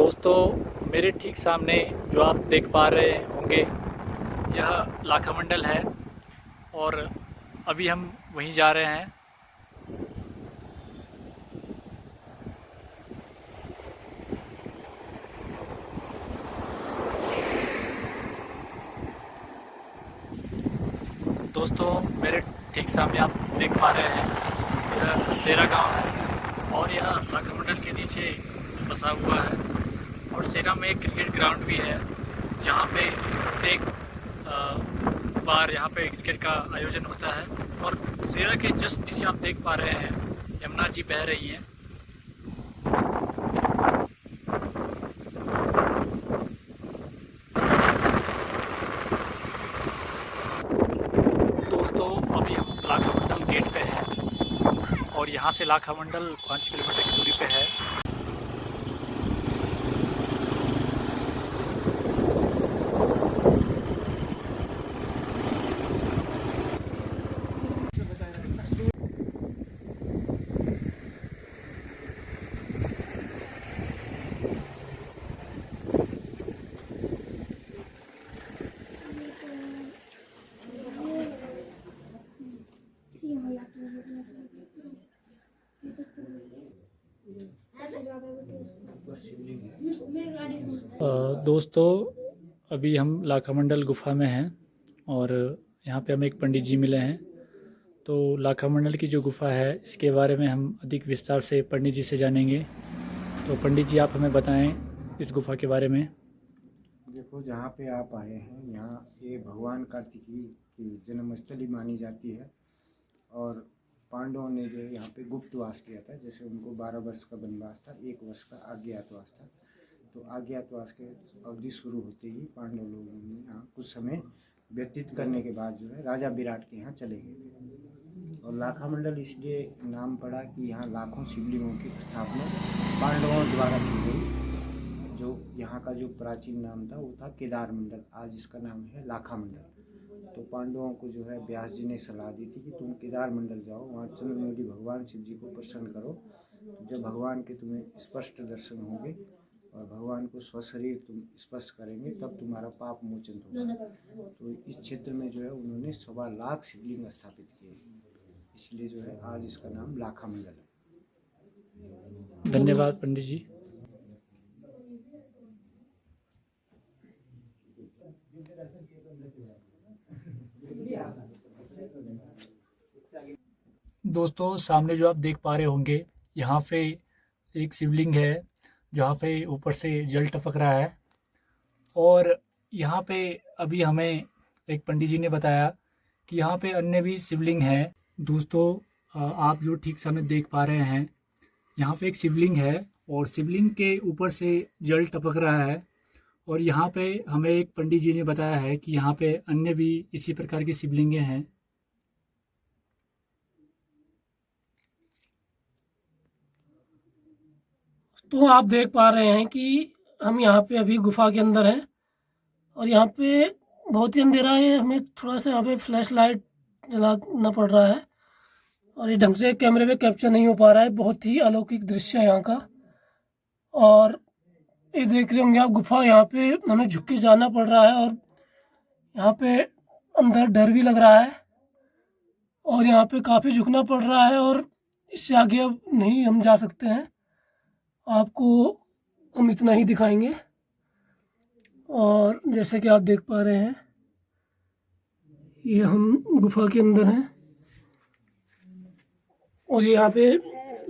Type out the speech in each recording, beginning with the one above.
दोस्तों, मेरे ठीक सामने जो आप देख पा रहे होंगे यह लाखामंडल है और अभी हम वहीं जा रहे हैं। दोस्तों, मेरे ठीक सामने आप देख पा रहे हैं यह सेरा गांव है और यह लाखामंडल के नीचे बसा हुआ है। और सेरा में एक क्रिकेट ग्राउंड भी है जहाँ पे प्रत्येक बार यहाँ पे क्रिकेट का आयोजन होता है। और सेरा के जस्ट नीचे आप देख पा रहे हैं यमुना जी बह रही हैं। दोस्तों, अभी हम लाखामंडल गेट पे हैं और यहाँ से लाखामंडल 5 किलोमीटर की दूरी पे है। दोस्तों, अभी हम लाखामंडल गुफा में हैं और यहाँ पे हमें एक पंडित जी मिले हैं। तो लाखामंडल की जो गुफा है इसके बारे में हम अधिक विस्तार से पंडित जी से जानेंगे। तो पंडित जी, आप हमें बताएं इस गुफा के बारे में। देखो, जहाँ पे आप आए हैं यहाँ ये भगवान कार्तिकेय की जन्मस्थली मानी जाती है। और पांडवों ने जो यहाँ पे गुप्तवास किया था, जैसे उनको 12 वर्ष का वनवास था, 1 वर्ष का अज्ञातवास था। तो अज्ञातवास के अवधि शुरू होते ही पांडव लोगों ने यहाँ कुछ समय व्यतीत करने के बाद जो है राजा विराट के यहाँ चले गए थे। और लाखामंडल इसलिए नाम पड़ा कि यहाँ लाखों शिवलिंगों की स्थापना पांडवों द्वारा की गई। जो यहाँ का जो प्राचीन नाम था वो था केदार मंडल, आज इसका नाम है लाखामंडल। तो पांडवों को जो है व्यास जी ने सलाह दी थी कि तुम केदार मंडल जाओ, वहाँ चंद्रमौली भगवान शिव जी को प्रसन्न करो। तो जब भगवान के तुम्हें स्पष्ट दर्शन होंगे और भगवान को स्वशरीर तुम स्पर्श करेंगे तब तुम्हारा पाप मोचन होगा। तो इस क्षेत्र में जो है उन्होंने 1.25 लाख शिवलिंग स्थापित किए, इसलिए जो है आज इसका नाम लाखामंडल है। धन्यवाद पंडित जी। दोस्तों, सामने जो आप देख पा रहे होंगे यहाँ पे एक शिवलिंग है जहाँ पे ऊपर से जल टपक रहा है। और यहाँ पे अभी हमें एक पंडित जी ने बताया कि यहाँ पे अन्य भी शिवलिंग हैं। दोस्तों, आप जो ठीक सामने देख पा रहे हैं यहाँ पे एक शिवलिंग है और शिवलिंग के ऊपर से जल टपक रहा है। और यहाँ पे हमें एक पंडित जी ने बताया है कि यहाँ पे अन्य भी इसी प्रकार की शिवलिंगें हैं। तो आप देख पा रहे हैं कि हम यहाँ पे अभी गुफा के अंदर हैं और यहाँ पे बहुत ही अंधेरा है। हमें थोड़ा सा यहाँ पे फ्लैश लाइट जलाना पड़ रहा है और ये ढंग से कैमरे में कैप्चर नहीं हो पा रहा है। बहुत ही अलौकिक दृश्य है यहाँ का। और ये देख रहे होंगे आप, गुफा यहाँ पे हमें झुक के जाना पड़ रहा है और यहाँ पे अंदर डर भी लग रहा है और यहाँ पे काफ़ी झुकना पड़ रहा है और इससे आगे अब नहीं हम जा सकते हैं। आपको हम इतना ही दिखाएंगे। और जैसे कि आप देख पा रहे हैं ये हम गुफा के अंदर हैं और ये यहाँ पे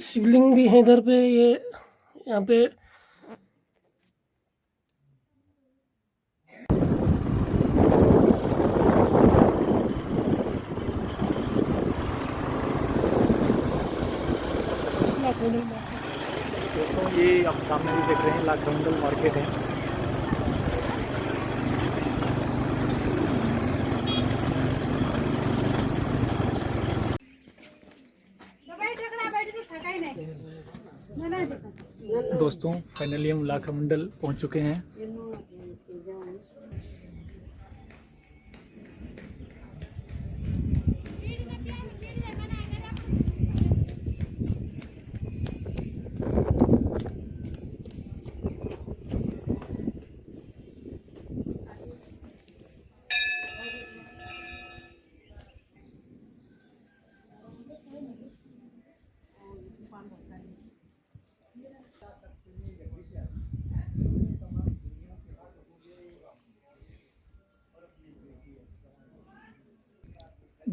शिवलिंग भी है इधर पे। ये यहाँ पे दोस्तों, ये आप सामने भी देख रहे हैं लाखामंडल मार्केट है। दोस्तों, फाइनली हम लाखामंडल पहुंच चुके हैं।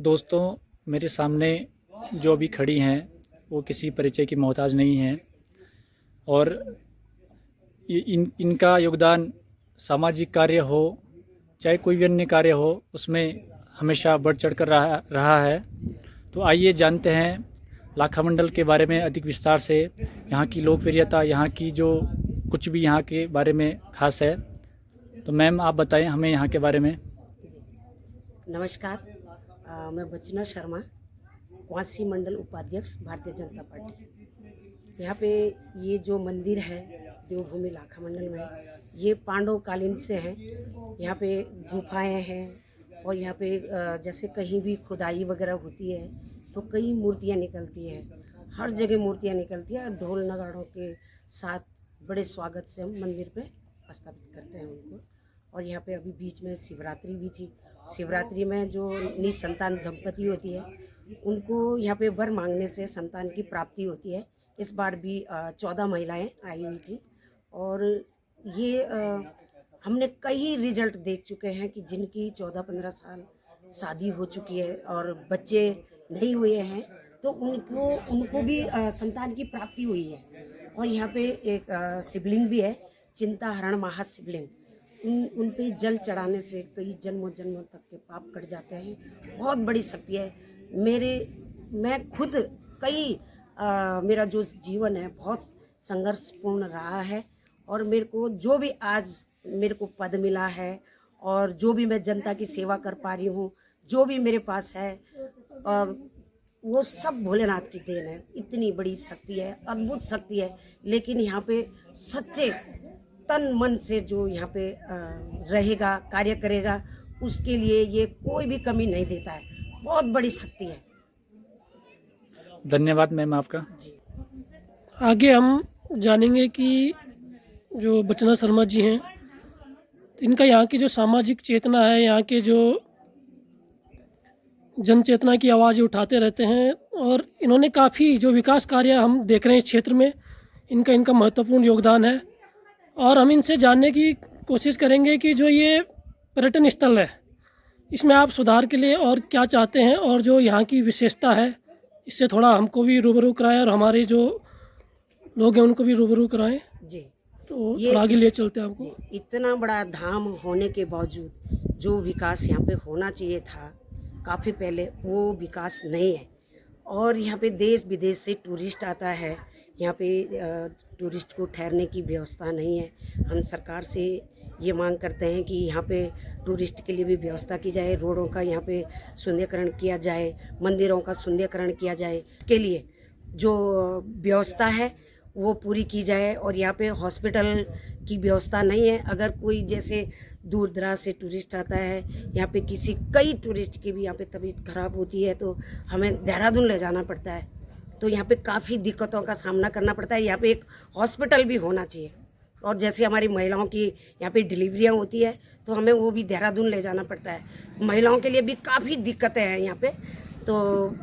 दोस्तों, मेरे सामने जो अभी खड़ी हैं वो किसी परिचय की मोहताज नहीं हैं और इनका योगदान सामाजिक कार्य हो चाहे कोई भी अन्य कार्य हो उसमें हमेशा बढ़ चढ़ कर रहा है। तो आइए जानते हैं लाखा मंडल के बारे में अधिक विस्तार से, यहाँ की लोकप्रियता, यहाँ की जो कुछ भी यहाँ के बारे में खास है। तो मैम आप बताएं हमें यहाँ के बारे में। नमस्कार, मैं बचना शर्मा, कुआसी मंडल उपाध्यक्ष, भारतीय जनता पार्टी। यहाँ पे ये जो मंदिर है देवभूमि लाखा मंडल में, ये पांडव कालीन से है। यहाँ पे गुफाएं हैं और यहाँ पे जैसे कहीं भी खुदाई वगैरह होती है तो कई मूर्तियाँ निकलती है, हर जगह मूर्तियाँ निकलती है। ढोल नगाड़ों के साथ बड़े स्वागत से हम मंदिर पे स्थापित करते हैं उनको। और यहाँ पे अभी बीच में शिवरात्रि भी थी। शिवरात्रि में जो निसंतान दंपति होती है उनको यहाँ पे वर मांगने से संतान की प्राप्ति होती है। इस बार भी 14 महिलाएं आई हुई थी और ये हमने कई रिजल्ट देख चुके हैं कि जिनकी 14-15 साल शादी हो चुकी है और बच्चे नहीं हुए हैं तो उनको भी संतान की प्राप्ति हुई है। और यहाँ पे एक शिवलिंग भी है, चिंताहरण महाशिवलिंग। उन पे जल चढ़ाने से कई जन्मों जन्मों तक के पाप कट जाते हैं। बहुत बड़ी शक्ति है। मैं खुद मेरा जो जीवन है बहुत संघर्षपूर्ण रहा है और मेरे को जो भी आज मेरे को पद मिला है और जो भी मैं जनता की सेवा कर पा रही हूँ, जो भी मेरे पास है वो सब भोलेनाथ की देन है। इतनी बड़ी शक्ति है, अद्भुत शक्ति है। लेकिन यहाँ पे सच्चे तन मन से जो यहाँ पे रहेगा, कार्य करेगा, उसके लिए ये कोई भी कमी नहीं देता है। बहुत बड़ी शक्ति है। धन्यवाद मैम आपका जी। आगे हम जानेंगे कि जो बचना शर्मा जी हैं, इनका यहाँ की जो सामाजिक चेतना है, यहाँ के जो जन चेतना की आवाज़ उठाते रहते हैं और इन्होंने काफ़ी जो विकास कार्य हम देख रहे हैं इस क्षेत्र में, इनका महत्वपूर्ण योगदान है। और हम इनसे जानने की कोशिश करेंगे कि जो ये पर्यटन स्थल है इसमें आप सुधार के लिए और क्या चाहते हैं और जो यहाँ की विशेषता है इससे थोड़ा हमको भी रूबरू कराएं और हमारे जो लोग हैं उनको भी रूबरू कराएं। जी। तो थोड़ा आगे ले चलते हैं आपको। जी, इतना बड़ा धाम होने के बावजूद जो विकास यहाँ पे होना चाहिए था काफ़ी पहले, वो विकास नहीं है। और यहाँ पे देश विदेश से टूरिस्ट आता है। यहाँ पे टूरिस्ट को ठहरने की व्यवस्था नहीं है। हम सरकार से ये मांग करते हैं कि यहाँ पे टूरिस्ट के लिए भी व्यवस्था की जाए, रोडों का यहाँ पे सुंदरीकरण किया जाए, मंदिरों का सुंदरीकरण किया जाए, के लिए जो व्यवस्था है वो पूरी की जाए। और यहाँ पे हॉस्पिटल की व्यवस्था नहीं है। अगर कोई जैसे दूर दराज से टूरिस्ट आता है, यहाँ पे कई टूरिस्ट की भी यहाँ पे तबीयत खराब होती है तो हमें देहरादून ले जाना पड़ता है। तो यहाँ पे काफ़ी दिक्कतों का सामना करना पड़ता है। यहाँ पे एक हॉस्पिटल भी होना चाहिए। और जैसे हमारी महिलाओं की यहाँ पे डिलीवरियाँ होती है तो हमें वो भी देहरादून ले जाना पड़ता है। महिलाओं के लिए भी काफ़ी दिक्कतें हैं यहाँ पे। तो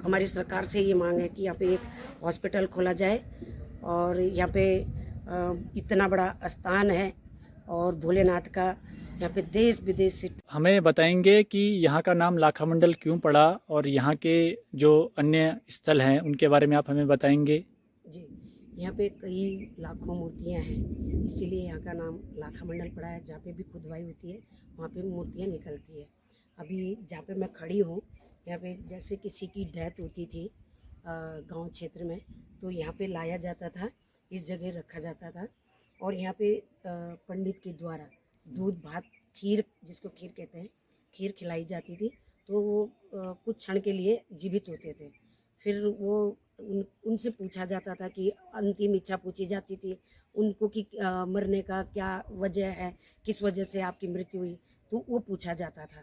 हमारी सरकार से ये मांग है कि यहाँ पे एक हॉस्पिटल खोला जाए। और यहाँ पे इतना बड़ा स्थान है और भोलेनाथ का यहाँ पे देश विदेश से। हमें बताएंगे कि यहाँ का नाम लाखा मंडल क्यों पड़ा और यहाँ के जो अन्य स्थल हैं उनके बारे में आप हमें बताएंगे। जी, यहाँ पे कई लाखों मूर्तियाँ हैं, इसीलिए यहाँ का नाम लाखा मंडल पड़ा है। जहाँ पे भी खुदवाई होती है वहाँ पे मूर्तियाँ निकलती है। अभी जहाँ पे मैं खड़ी हूँ, यहाँ पे जैसे किसी की डेथ होती थी गांव क्षेत्र में, तो यहाँ पे लाया जाता था, इस जगह रखा जाता था और यहाँ पे पंडित के द्वारा दूध भात खीर, जिसको खीर कहते हैं, खीर खिलाई जाती थी। तो वो कुछ क्षण के लिए जीवित होते थे। फिर वो उनसे पूछा जाता था कि अंतिम इच्छा पूछी जाती थी उनको कि मरने का क्या वजह है, किस वजह से आपकी मृत्यु हुई, तो वो पूछा जाता था।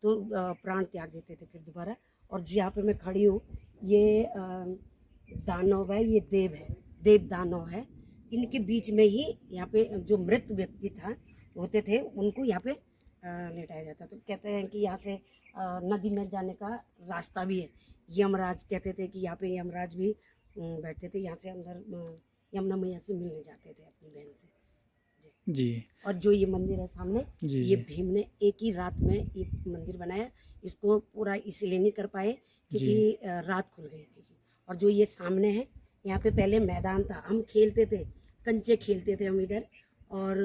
तो प्राण त्याग देते थे फिर दोबारा। और जो यहाँ पे मैं खड़ी हूँ, ये दानव है, ये देव है, देव दानव है। इनके बीच में ही यहाँ पे जो मृत व्यक्ति होते थे उनको यहाँ पे लेटाया जाता। तो कहते हैं कि यहाँ से नदी में जाने का रास्ता भी है। यमराज कहते थे कि यहाँ पे यमराज भी बैठते थे, यहाँ से अंदर यमुना मैया से मिलने जाते थे अपनी बहन से। जी और जो ये मंदिर है सामने, जी ये जी भीम ने एक ही रात में ये मंदिर बनाया। इसको पूरा इसलिए नहीं कर पाए क्योंकि रात खुल गई थी। और जो ये सामने है, यहाँ पे पहले मैदान था, हम खेलते थे, कंचे खेलते थे हम इधर, और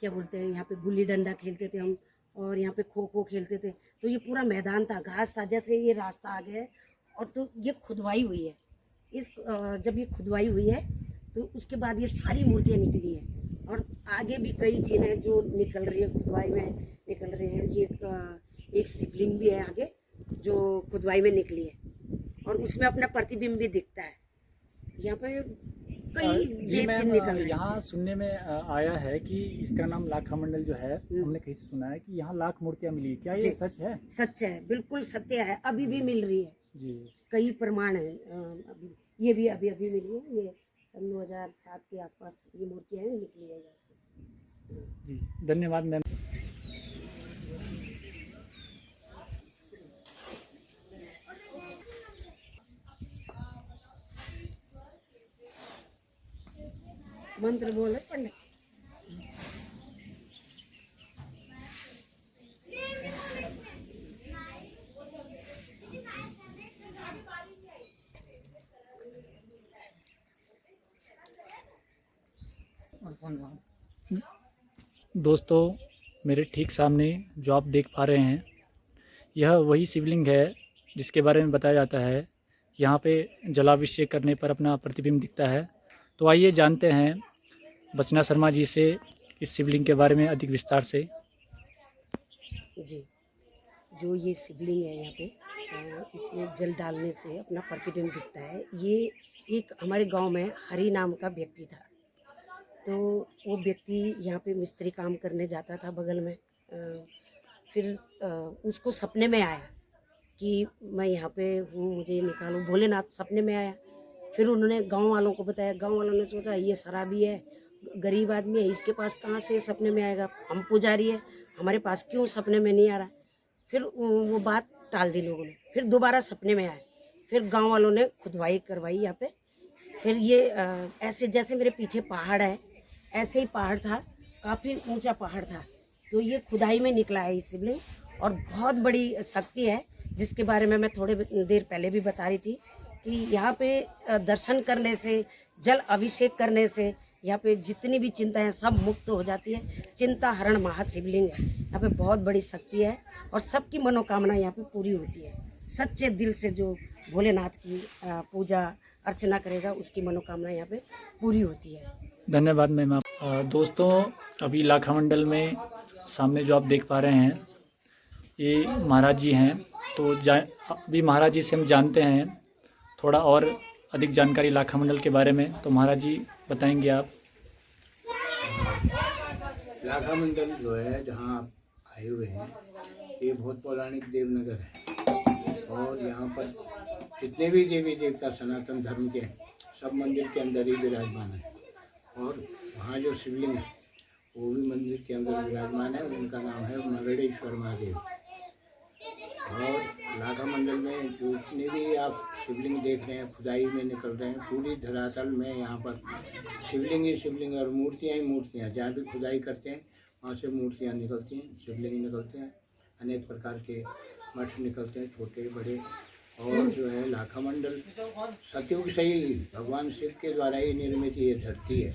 क्या बोलते हैं, यहाँ पे गुल्ली डंडा खेलते थे हम, और यहाँ पे खो खो खेलते थे। तो ये पूरा मैदान था, घास था, जैसे ये रास्ता आ गया है। और तो ये खुदवाई हुई है, जब ये खुदवाई हुई है तो उसके बाद ये सारी मूर्तियाँ निकली हैं। और आगे भी कई चीज़ें जो निकल रही है, खुदवाई में निकल रही है। ये एक शिवलिंग भी है आगे जो खुदवाई में निकली है, और उसमें अपना प्रतिबिंब भी दिखता है। यहाँ पे कई जी देव मैम, चिन्ह निकल रहे हैं। यहाँ सुनने में आया है कि इसका नाम लाखा मंडल जो है, हमने कहीं से सुना है कि यहाँ लाख मूर्तियाँ मिली। क्या ये जी। सच है? सच है, बिल्कुल सत्य है, अभी भी मिल रही है। जी कई प्रमाण है, अभी ये भी अभी अभी मिली है। ये सन 2007 के आसपास ये मूर्तियाँ निकली है यहाँ से। जी, धन्यवाद मैम। मंत्र बोले पंडित जी। दोस्तों, मेरे ठीक सामने जो आप देख पा रहे हैं, यह वही शिवलिंग है जिसके बारे में बताया जाता है कि यहाँ पे जलाभिषेक करने पर अपना प्रतिबिंब दिखता है। तो आइए जानते हैं बचना शर्मा जी से इस शिवलिंग के बारे में अधिक विस्तार से। जी, जो ये शिवलिंग है यहाँ पे, इसमें जल डालने से अपना प्रतिबिंब दिखता है। ये एक हमारे गांव में हरि नाम का व्यक्ति था। तो वो व्यक्ति यहाँ पे मिस्त्री काम करने जाता था बगल में। फिर उसको सपने में आया कि मैं यहाँ पे हूँ, मुझे निकालो, भोलेनाथ सपने में आया। फिर उन्होंने गांव वालों को बताया। गांव वालों ने सोचा ये शराबी है, गरीब आदमी है, इसके पास कहाँ से सपने में आएगा, हम पुजारी है, हमारे पास क्यों सपने में नहीं आ रहा। फिर वो बात टाल दी लोगों ने। फिर दोबारा सपने में आए। फिर गांव वालों ने खुदवाई करवाई यहाँ पे। फिर ये ऐसे जैसे मेरे पीछे पहाड़ है, ऐसे ही पहाड़ था, काफ़ी ऊंचा पहाड़ था। तो ये खुदाई में निकला है इस शिवलिंग, और बहुत बड़ी शक्ति है जिसके बारे में मैं थोड़े देर पहले भी बता रही थी कि यहाँ पे दर्शन करने से, जल अभिषेक करने से यहाँ पे जितनी भी चिंता है सब मुक्त हो जाती है। चिंता हरण महाशिवलिंग है। यहाँ पे बहुत बड़ी शक्ति है और सबकी मनोकामना यहाँ पे पूरी होती है। सच्चे दिल से जो भोलेनाथ की पूजा अर्चना करेगा उसकी मनोकामना यहाँ पे पूरी होती है। धन्यवाद मैम आप। दोस्तों, अभी लाखा मंडल में सामने जो आप देख पा रहे हैं, ये महाराज जी हैं। तो अभी महाराज जी से हम जानते हैं थोड़ा और अधिक जानकारी लाखा मंडल के बारे में। तो महाराज जी बताएंगे आप। लाखा मंडल जो है जहाँ आप आए हुए हैं, ये बहुत पौराणिक देवनगर है। और यहाँ पर जितने भी देवी देवता सनातन धर्म के हैं, सब मंदिर के अंदर ही विराजमान है। और वहाँ जो शिवलिंग है वो भी मंदिर के अंदर विराजमान है। उनका नाम है मरडेश्वर महादेव। और लाखा मंडल में जितने भी आप शिवलिंग देख रहे हैं, खुदाई में निकल रहे हैं, पूरी धरातल में यहाँ पर शिवलिंग ही शिवलिंग और मूर्तियाँ ही मूर्तियाँ। जहाँ भी खुदाई करते हैं वहाँ से मूर्तियाँ निकलती हैं, शिवलिंग निकलते हैं, अनेक प्रकार के मठ निकलते हैं, छोटे बड़े। और जो है लाखा मंडल सतयुग से ही भगवान शिव के द्वारा ही निर्मित ये धरती है।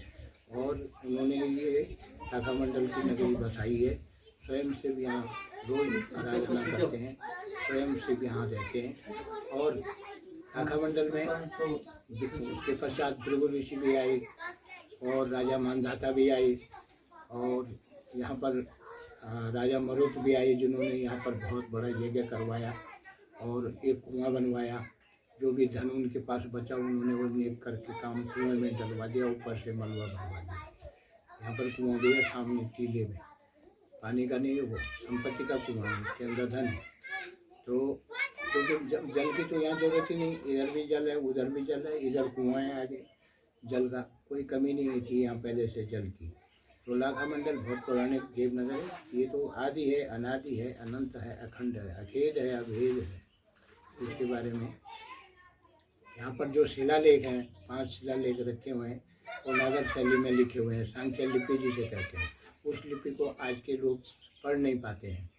और उन्होंने ये लाखा मंडल की नगरी बसाई है। स्वयं शिव यहाँ रोज आराधना करते हैं, स्वयं शिव यहाँ रहते हैं। और लाखा मंडल में उसके पश्चात भृगु ऋषि भी आए और राजा मानधाता भी आए। और यहाँ पर राजा मरुत भी आए जिन्होंने यहाँ पर बहुत बड़ा यज्ञ करवाया और एक कुआं बनवाया। जो भी धन उनके पास बचा उन्होंने वो नेक करके काम कुएं में डलवा दिया, ऊपर से मलबा भरवा दिया। यहाँ पर कुआं भी है सामने टीले में, पानी का नहीं है, वो संपत्ति का कुआं है, उसके अंदर धन है। तो क्योंकि जल की तो यहाँ जरूरत ही नहीं, इधर भी जल है, उधर भी जल है, इधर कुआं है, आगे जल का कोई कमी नहीं थी यहाँ पहले से जल की। तो लाखा मंडल बहुत पौराणिक देवनगर है। ये तो आदि है, अनादि है, अनंत है, अखंड है, अखेद है, अभेद है। इसके बारे में यहाँ पर जो शिलालेख हैं, 5 शिलालेख रखे हुए हैं, वो नागर शैली में लिखे हुए हैं, सांख्य लिपि जिसे कहते हैं। उस लिपि को आज के लोग पढ़ नहीं पाते हैं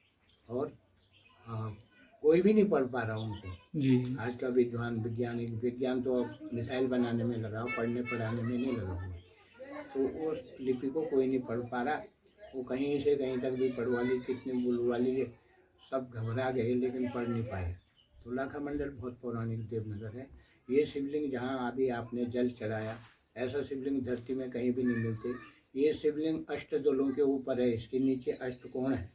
और कोई भी नहीं पढ़ पा रहा उनको। जी आज का विज्ञान तो अब मिसाइल बनाने में लगा, पढ़ने पढ़ाने में नहीं लगा हुआ। तो उस लिपि को कोई नहीं पढ़ पा रहा। वो कहीं से कहीं तक भी पढ़वा ली, कितने बुलवा लिए, सब घबरा गए लेकिन पढ़ नहीं पाए। तो लाखा मंडल बहुत पौराणिक देवनगर है। ये शिवलिंग जहाँ अभी आपने जल चढ़ाया, ऐसा शिवलिंग धरती में कहीं भी नहीं मिलते। ये शिवलिंग अष्टदलों के ऊपर है, इसके नीचे अष्टकोण है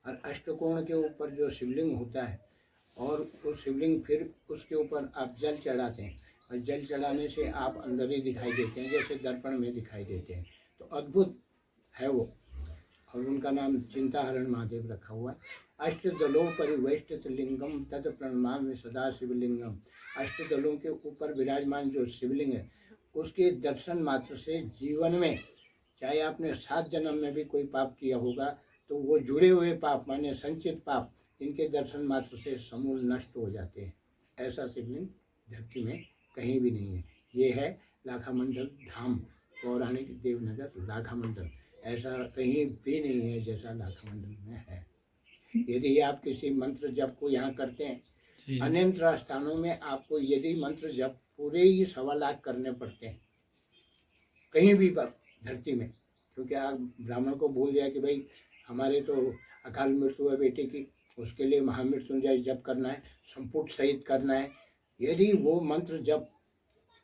और अष्टकोण के ऊपर जो शिवलिंग होता है और वो शिवलिंग फिर उसके ऊपर आप जल चढ़ाते हैं और जल चढ़ाने से आप अंदर ही दिखाई देते हैं, जैसे दर्पण में दिखाई देते हैं। तो अद्भुत है वो। और उनका नाम चिंताहरण महादेव रखा हुआ है। अष्टदलों परिवेष्टित लिंगम तद प्रणमामि सदा शिवलिंगम। अष्टदलों के ऊपर विराजमान जो शिवलिंग है उसके दर्शन मात्र से जीवन में, चाहे आपने 7 जन्म में भी कोई पाप किया होगा तो वो जुड़े हुए पाप माने संचित पाप, इनके दर्शन मात्र से समूल नष्ट हो जाते हैं। ऐसा शिवलिंग धरती में कहीं भी नहीं है। ये है लाखा मंडल धाम, पौराणिक देवनगर लाखा मंडल। ऐसा कहीं भी नहीं है जैसा लाखा मंडल में है। यदि आप किसी मंत्र जप को यहाँ करते हैं, जी अन्यंत्र स्थानों में आपको यदि मंत्र जप पूरे ही 1.25 लाख करने पड़ते हैं कहीं भी धरती में, क्योंकि आप ब्राह्मण को बोल दिया कि भाई हमारे तो अकाल मृत्यु है बेटे की, उसके लिए महामृत्युंजय जप करना है, संपुट सहित करना है। यदि वो मंत्र जप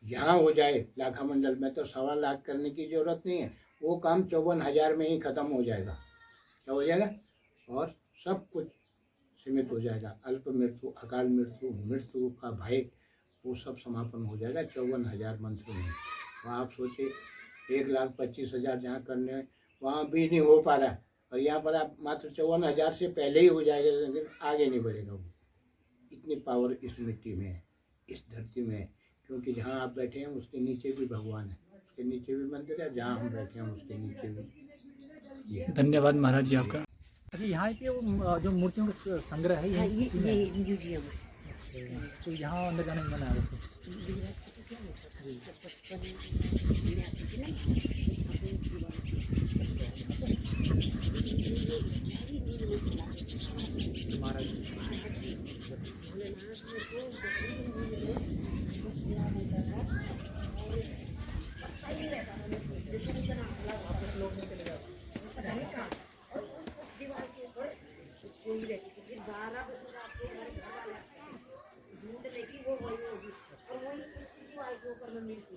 यहाँ हो जाए लाखा मंडल में तो 1.25 लाख करने की जरूरत नहीं है। वो काम 54,000 में ही खत्म हो जाएगा। क्या हो जाएगा? और सब कुछ सीमित हो जाएगा। अल्प मृत्यु, अकाल मृत्यु, मृत्यु का भय, वो सब समापन हो जाएगा 54,000 मंत्रों में। वहाँ आप सोचिए 1,25,000 जहाँ करने हैं वहाँ भी नहीं हो पा रहा, और यहाँ पर आप मात्र 54,000 से पहले ही हो जाएगा, लेकिन आगे नहीं बढ़ेगा वो। इतनी पावर इस मिट्टी में है, इस धरती में है। क्योंकि जहाँ आप बैठे हैं उसके नीचे भी भगवान है, उसके नीचे भी मंदिर है, जहाँ हम बैठे हैं उसके नीचे भी ये है। धन्यवाद महाराज जी आपका। अच्छा, यहाँ पे वो जो मूर्तियों का संग्रह है हाँ, ये इसी में है? ये म्यूजियम है। तो यहाँ अंदर जाने में मना है वैसे? गुजरात में तो क्या होता था, जब बचपन में आती थी ना, यहाँ पे दीवार थी, गहरी नींद में सुला महाराज भोलेनाथ मेरे को गहरी नींद में वो सुला देता था और पता ही नहीं रहता था मेरे को, जितना इतना हल्ला वापस लोग में चले जाओ पता नहीं कहाँ। और उस दीवार के ऊपर सोई रहती थी। फिर 12 बजे रात को हमारे घर वाले आते थे ढूंढने की वो वही होगी, और वही उसी दीवार के ऊपर में मिलती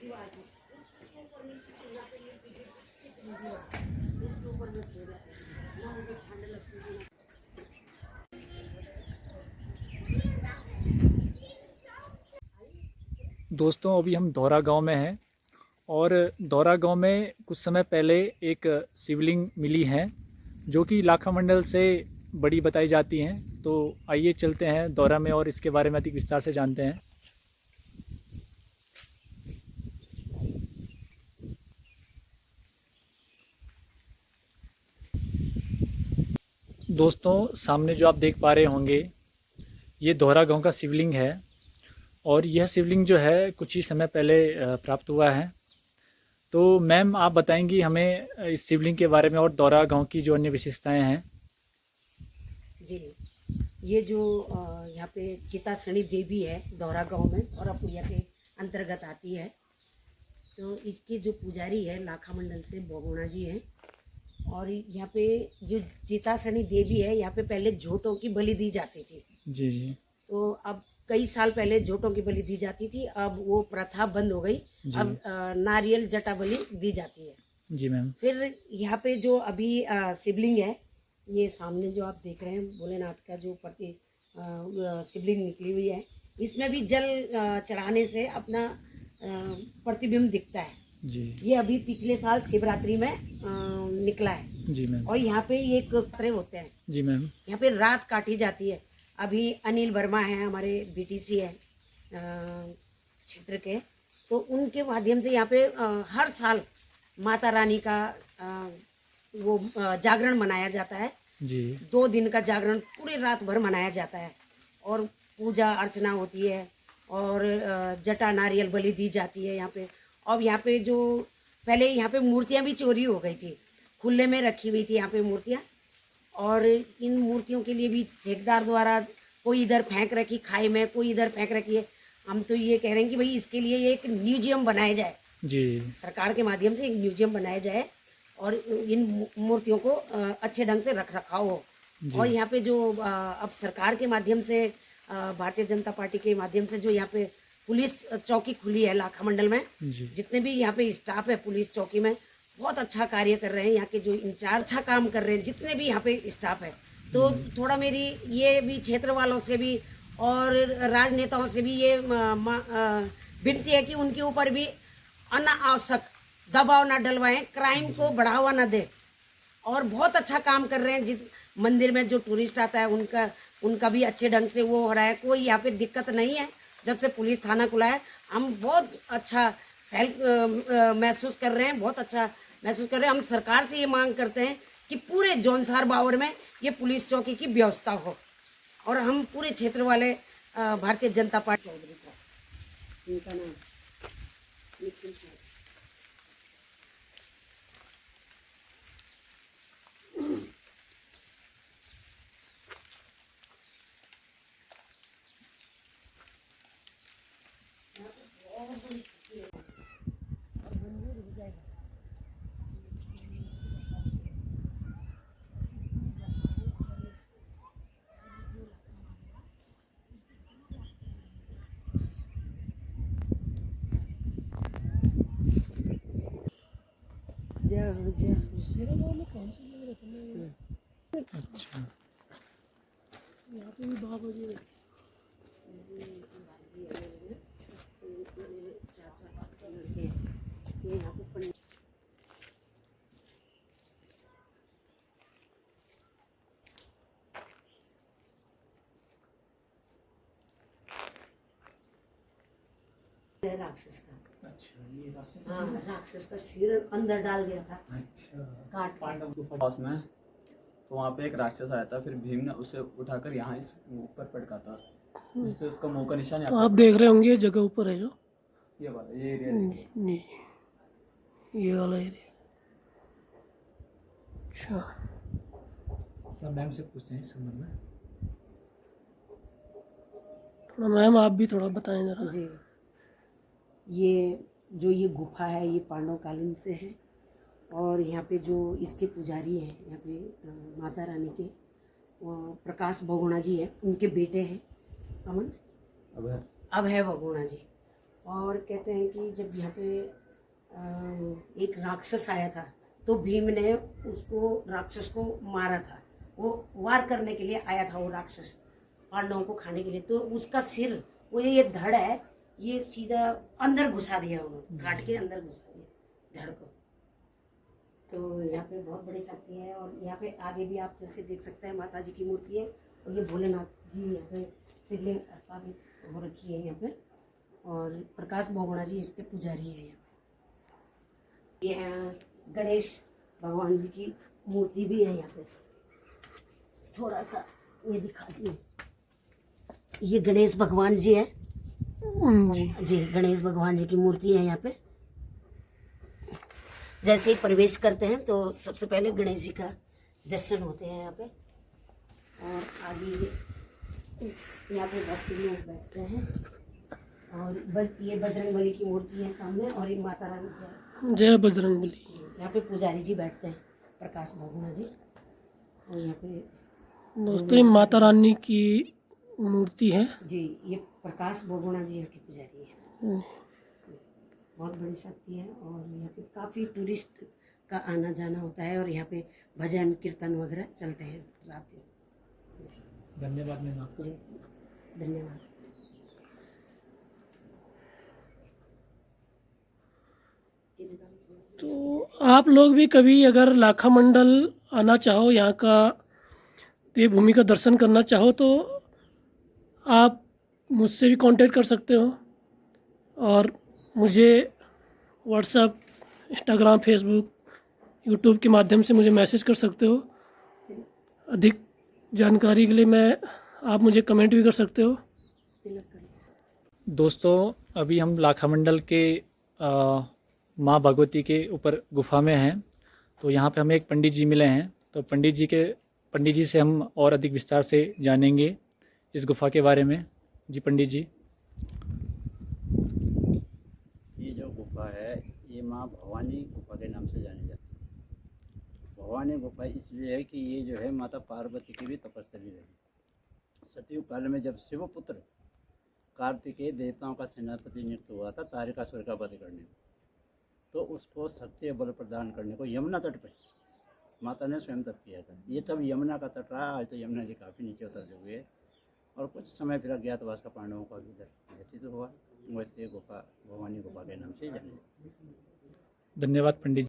दीवार की उसके ऊपर मिलती थी। यहाँ पे मिलती थी कितनी दीवार, उसके ऊपर में सो जाते थे ना, मुझे ठंड लगती थी। दोस्तों, अभी हम दौरा गांव में हैं और दौरा गांव में कुछ समय पहले एक शिवलिंग मिली है जो कि लाखा मंडल से बड़ी बताई जाती हैं। तो आइए चलते हैं दौरा में और इसके बारे में अधिक विस्तार से जानते हैं। दोस्तों, सामने जो आप देख पा रहे होंगे ये दौरा गांव का शिवलिंग है और यह शिवलिंग जो है कुछ ही समय पहले प्राप्त हुआ है। तो मैम, आप बताएंगी हमें इस शिवलिंग के बारे में और दौरा गांव की जो अन्य विशेषताएं हैं? जी, ये जो यहाँ पे चितासनी देवी है दौरा गांव में, दौरा पूजा के अंतर्गत आती है। तो इसके जो पुजारी है लाखा मंडल से बहुगुणा जी हैं। और यहाँ पे जो चितासनी देवी है, यहाँ पे पहले झोटों की बलि दी जाती थी। जी जी। तो अब कई साल पहले झोटों की बलि दी जाती थी, अब वो प्रथा बंद हो गई। अब नारियल जटा बलि दी जाती है। जी मैम। फिर यहाँ पे जो अभी शिवलिंग है, ये सामने जो आप देख रहे हैं भोलेनाथ का जो शिवलिंग निकली हुई है, इसमें भी जल चढ़ाने से अपना प्रतिबिंब दिखता है। जी ये अभी पिछले साल शिवरात्रि में निकला है। जी मैम। और यहाँ पे एक खतरे होते हैं, जी मैम। यहाँ पे रात काटी जाती है। अभी अनिल वर्मा हैं हमारे बीटीसी है क्षेत्र के, तो उनके माध्यम से यहाँ पे हर साल माता रानी का वो जागरण मनाया जाता है। जी 2 दिन का जागरण पूरी रात भर मनाया जाता है और पूजा अर्चना होती है और जटा नारियल बलि दी जाती है यहाँ पे। और यहाँ पे जो पहले यहाँ पे मूर्तियाँ भी चोरी हो गई थी, खुले में रखी हुई थी यहाँ पे मूर्तियाँ, और इन मूर्तियों के लिए भी ठेकेदार द्वारा कोई इधर फेंक रखी खाई में, कोई इधर फेंक रखी है। हम तो ये कह रहे हैं कि भाई इसके लिए एक म्यूजियम बनाया जाए जी। सरकार के माध्यम से, एक म्यूजियम बनाया जाए और इन मूर्तियों को अच्छे ढंग से रख रखाव हो। और यहाँ पे जो अब सरकार के माध्यम से, भारतीय जनता पार्टी के माध्यम से जो यहाँ पे पुलिस चौकी खुली है लाखा मंडल में, जितने भी यहाँ पे स्टाफ है पुलिस चौकी में बहुत अच्छा कार्य कर रहे हैं। यहाँ के जो इंचार्ज अच्छा काम कर रहे हैं, जितने भी यहाँ पे स्टाफ है। तो थोड़ा मेरी ये भी क्षेत्र वालों से भी और राजनेताओं से भी ये विनती है कि उनके ऊपर भी अनावश्यक दबाव ना डलवाएं, क्राइम को बढ़ावा ना दे। और बहुत अच्छा काम कर रहे हैं। जिस मंदिर में जो टूरिस्ट आता है उनका भी अच्छे ढंग से वो हो रहा है, कोई यहाँ पे दिक्कत नहीं है। जब से पुलिस थाना खुला है हम बहुत अच्छा महसूस कर रहे हैं, बहुत अच्छा महसूस कर रहे हैं। हम सरकार से ये मांग करते हैं कि पूरे जौनसार बावर में ये पुलिस चौकी की व्यवस्था हो। और हम पूरे क्षेत्र वाले भारतीय जनता पार्टी चौधरी का इनका नाम निखिल चौधरी। शेरागांव में कौन से लोग रहते हैं? अच्छा, यहाँ पे भी बाबा जी राक्षस का। अच्छा, ये राक्षस हाँ, राक्षस का सिर अंदर डाल दिया था अच्छा काट के। पांडव गुफा पास में, तो वहाँ पे एक राक्षस आया था, फिर भीम ने उसे उठाकर यहाँ इस ऊपर पटका था, जिससे उसका मुंह का निशान तो यहाँ आप देख रहे होंगे ये जगह ऊपर है जो ये वाला ये एरिया देखिए। नहीं, ये वाला एरिया। अच्छा, थोड़ा मैम से पूछते हैं इस संबंध में। थोड़ा मैम आप भी थोड़ा बताएं जरा। जी, ये गुफा है ये पांडव कालीन से है। और यहाँ पे जो इसके पुजारी हैं यहाँ पे माता रानी के प्रकाश बहुगुणा जी है, उनके बेटे हैं अमन अब है बहुगुणा जी। और कहते हैं कि जब यहाँ पे एक राक्षस आया था तो भीम ने उसको राक्षस को मारा था। वो वार करने के लिए आया था वो राक्षस पांडवों को खाने के लिए। तो उसका सिर वो ये धड़ है ये सीधा अंदर घुसा दिया, उन्होंने काट के अंदर घुसा दिया धड़ को। तो यहाँ पे बहुत बड़ी शक्ति है। और यहाँ पे आगे भी आप जैसे देख सकते हैं माता जी की मूर्ति है और ये भोलेनाथ जी यहाँ पे शिवलिंग स्थापित हो रखी है यहाँ पे। और प्रकाश बहुगुणा जी इसके पुजारी है यहाँ पे। ये गणेश भगवान जी की मूर्ति भी है यहाँ पे। थोड़ा सा ये दिखा दिए, ये गणेश भगवान जी है जी, गणेश भगवान जी की मूर्ति है यहाँ पे। जैसे ही प्रवेश करते हैं तो सबसे पहले गणेश जी का दर्शन होते हैं यहाँ पे। और आगे यहाँ पे भक्त लोग बैठते हैं। और बस ये बजरंगबली की मूर्ति है सामने और ये माता रानी जय बजरंगबली। यहाँ पे पुजारी जी बैठते हैं प्रकाश बहुगुणा जी। और यहाँ पे दोस्तों ये माता रानी की मूर्ति है जी, ये प्रकाश बहुगुणा जी की पुजारी है। बहुत बड़ी शक्ति है। और यहाँ पे काफ़ी टूरिस्ट का आना जाना होता है और यहाँ पे भजन कीर्तन वगैरह चलते हैं रात में। धन्यवाद मैम आपका। जी धन्यवाद। तो आप लोग भी कभी अगर लाखा मंडल आना चाहो, यहाँ का देवभूमि का दर्शन करना चाहो तो आप मुझसे भी कांटेक्ट कर सकते हो। और मुझे व्हाट्सएप, इंस्टाग्राम, फेसबुक, यूट्यूब के माध्यम से मुझे मैसेज कर सकते हो। अधिक जानकारी के लिए आप मुझे कमेंट भी कर सकते हो। दोस्तों अभी हम लाखामंडल के माँ भगवती के ऊपर गुफा में हैं। तो यहाँ पे हमें एक पंडित जी मिले हैं। तो पंडित जी से हम और अधिक विस्तार से जानेंगे इस गुफा के बारे में। जी पंडित जी। ये जो गुफा है ये माँ भवानी गुफा के नाम से जानी जाती है। भवानी गुफा इसलिए है कि ये जो है माता पार्वती की भी तपस्या रही। सतयुग काल में जब शिवपुत्र कार्तिकेय देवताओं का सेनापति नियुक्त हुआ था तारकासुर का वध करने को, तो उसको शक्ति बल प्रदान करने को यमुना तट पर माता ने स्वयं तप किया था। ये तब यमुना का तट रहा। आज तो यमुना जी काफ़ी नीचे उतर चुकी है और कुछ समय फिर अज्ञातवास का पांडवों का भी व्यतीत हुआ। वैसे गुफा भवानी गुफा के नाम से जानी जाती है। धन्यवाद पंडित।